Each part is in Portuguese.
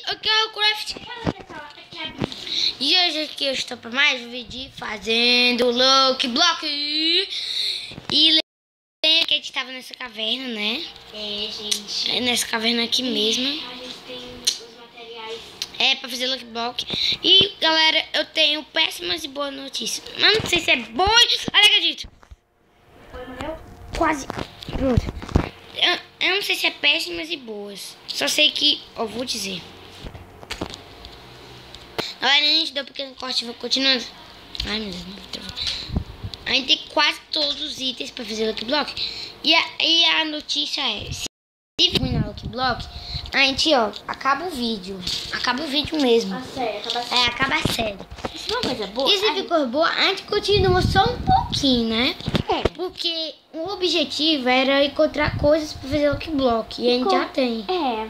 aqui é o Craft. E hoje aqui eu estou para mais um vídeo fazendo Lucky Block. E lembra que a gente estava nessa caverna, né? É, gente. É nessa caverna aqui mesmo. A gente tem os materiais. É, para fazer Lucky Block. E galera, eu tenho péssimas e boas notícias. Mas não sei se é boa. Olha, acredito. Foi, morreu? Quase. Pronto. Eu não sei se é péssimas e boas. Só sei que... Eu vou dizer. Galera, a gente deu um pequeno corte. Vou continuando. Ai, meu Deus. A gente tem quase todos os itens pra fazer Lucky Block. E a notícia é... Se terminar o Lucky Block, a gente, ó, acaba o vídeo. Acaba o vídeo mesmo. A série, acaba a série. É, acaba a série. Isso não é uma coisa boa? E se ficou boa, a gente continua só um pouquinho, né? É. Porque o objetivo era encontrar coisas pra fazer Lucky Block. E a gente já tem. É.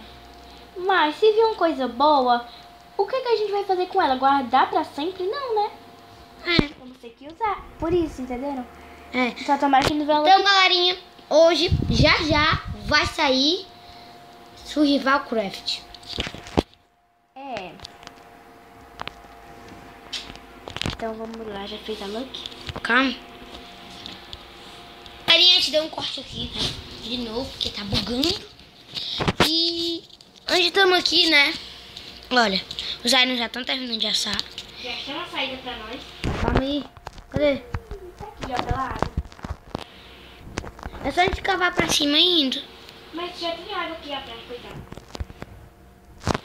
Mas se vir uma coisa boa, o que a gente vai fazer com ela? Guardar pra sempre? Não, né? É. Vamos ter que usar. Por isso, entenderam? É. Só tomara que não venha Então, galerinha, hoje já vai sair Survival Craft. É. Então vamos lá, já fez a Lucky? Calma. Galerinha, a gente deu um corte aqui, né? De novo, porque tá bugando. E onde estamos aqui, né? Olha, os irons já estão terminando de assar. Já chama a saída pra nós. Calma aí. Cadê? Tá aqui, ó, pela água. É só a gente cavar pra cima e indo. Mas já tem água aqui atrás, coitado.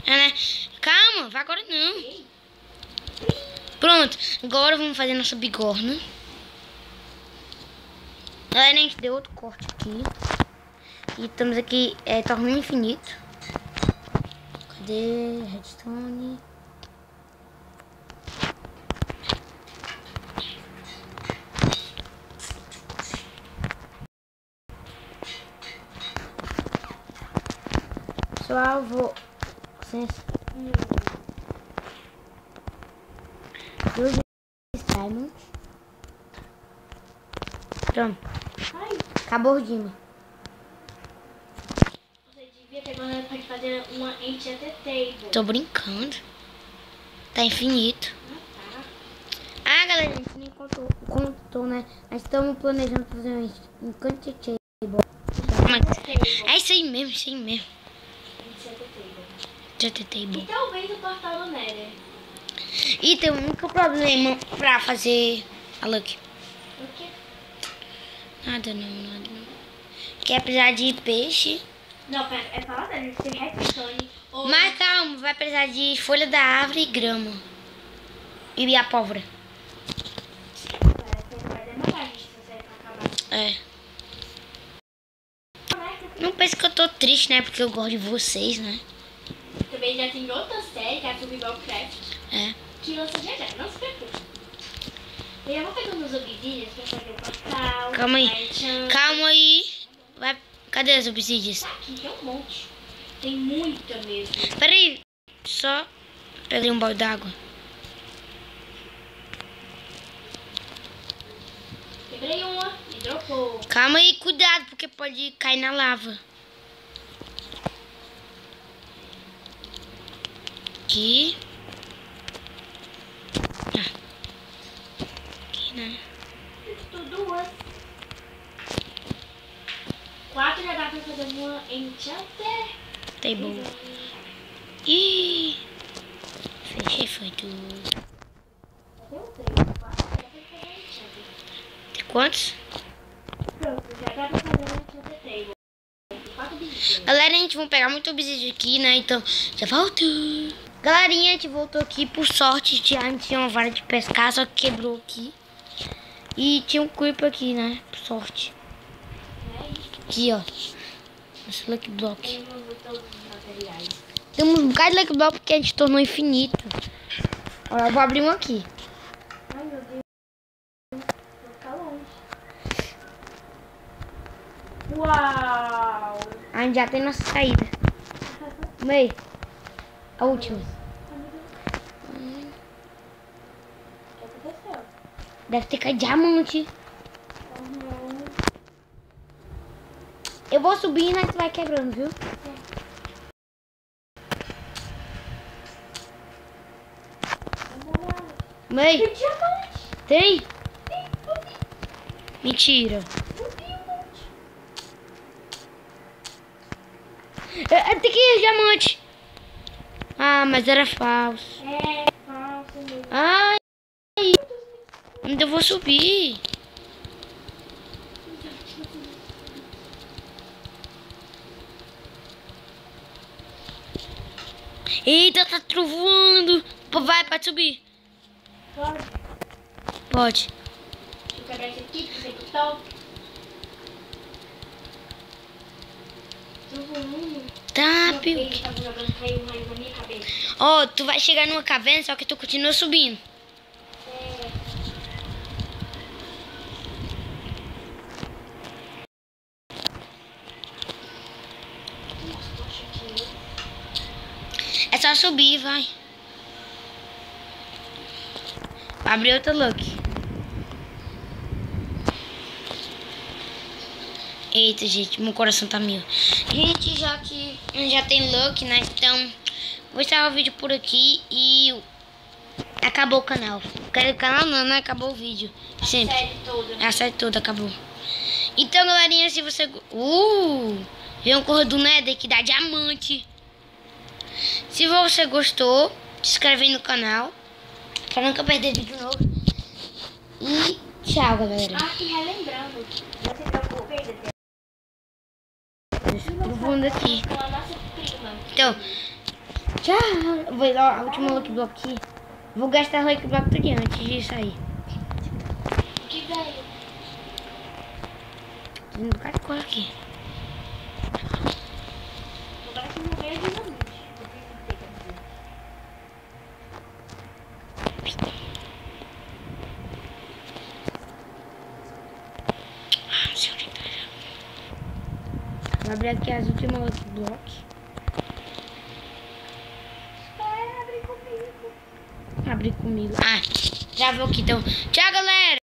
É, né? Calma, vai agora não. Pronto, agora vamos fazer nossa bigorna. Galera, a gente deu outro corte aqui. E estamos aqui, torneio infinito. Cadê? Redstone. Pessoal, vou... Licença. 2 diamonds. Pronto. Ai, Acabou o dima. você devia ter mandado pra gente fazer uma enchanted table. Tô brincando. Tá infinito. Ah, galera, a gente nem contou, né? Nós estamos planejando fazer um enchanted table. É isso aí mesmo, isso aí mesmo. Enchanted table. Enchanted E table. talvez o portal do Nether. E tem um único problema pra fazer a Lucky. O quê? Nada não. Quer precisar de peixe. Não, pera, é falar sério, tem redstone. Ou... Mas calma, vai precisar de folha da árvore e grama. E a pólvora. Vai demorar, gente, se você acabar. É. Não pense que eu tô triste, né? Porque eu gosto de vocês, né? Também já tem outra série, que é a Survival Craft, É. que lança já, não se preocupe. Eu já vou pegando os obsidians pra fazer o portal. Calma aí. a enchant. Calma aí. Vai. Cadê as obsidians? Aqui tem um monte. Tem muita mesmo. Pera aí. Só peguei um balde d'água. Quebrei uma e dropou. Calma aí, cuidado, porque pode cair na lava. Aqui. Aqui, né? Estou duas. 4 já dá pra fazer uma enchanter. Table. Ih. Fechei, foi tudo. Eu tenho 4 já dá pra fazer enchanter. Tem quantos? Pronto, já dá pra fazer uma enchanter table. 4 bichos. Galera, a gente vai pegar muito obsidian aqui, né? Então, já volto. Galerinha, a gente voltou aqui. Por sorte, a gente tinha uma vara de pescar, só que quebrou aqui. E tinha um creeper aqui, né? Por sorte. Aqui, ó. Nosso Lucky Block. Tem todos os materiais. Temos um bocado de Lucky Block porque a gente tornou infinito. Ó, eu vou abrir um aqui. Ai, meu Deus. Vou ficar longe. Uau! A gente já tem nossa saída. Meio. A última. O que aconteceu? Deve ter caído diamante. Uhum. Eu vou subir e nós vai quebrando, viu? Mãe, Tem diamante. tem? Tem, eu vi. Mentira. Eu vi um monte. Tem que ir, diamante. Ah, mas era falso. É, falso mesmo. Ai, ainda vou subir. Eita, tá trovando. Vai, pode subir. Pode. Pode. Deixa eu quebrar isso aqui, pra você que tá. Tá, Pio. Ele tava jogando, caiu um raio na minha cabeça. Ó, tu vai chegar numa caverna, só que tu continua subindo. É. Nossa, tô achando que... É só subir, vai. Abre outra luck. Eita, gente, meu coração tá mil. Gente, já que já tem luck, né? Então, vou encerrar o vídeo por aqui e acabou o canal. O canal não, né? Acabou o vídeo. Sempre. A série toda. A série toda acabou. Então, galerinha, se você... veio um corredor do Nether que dá diamante. Se você gostou, se inscreve aí no canal pra nunca perder vídeo novo. E tchau, galera. Ah, e relembrando, não se preocupe, Do fundo aqui. com a nossa prima. Então, tchau. Vou dar a última lucky block aqui. Vou gastar a lucky block tudo antes de sair. Que velho. Tem um bocado de cor aqui. Agora que não veio dinamite. Não sei onde tá. Vou abrir aqui as últimas lucky blocks. Espera, abre comigo. Abrir comigo. Ah, já vou aqui então. Tchau, galera.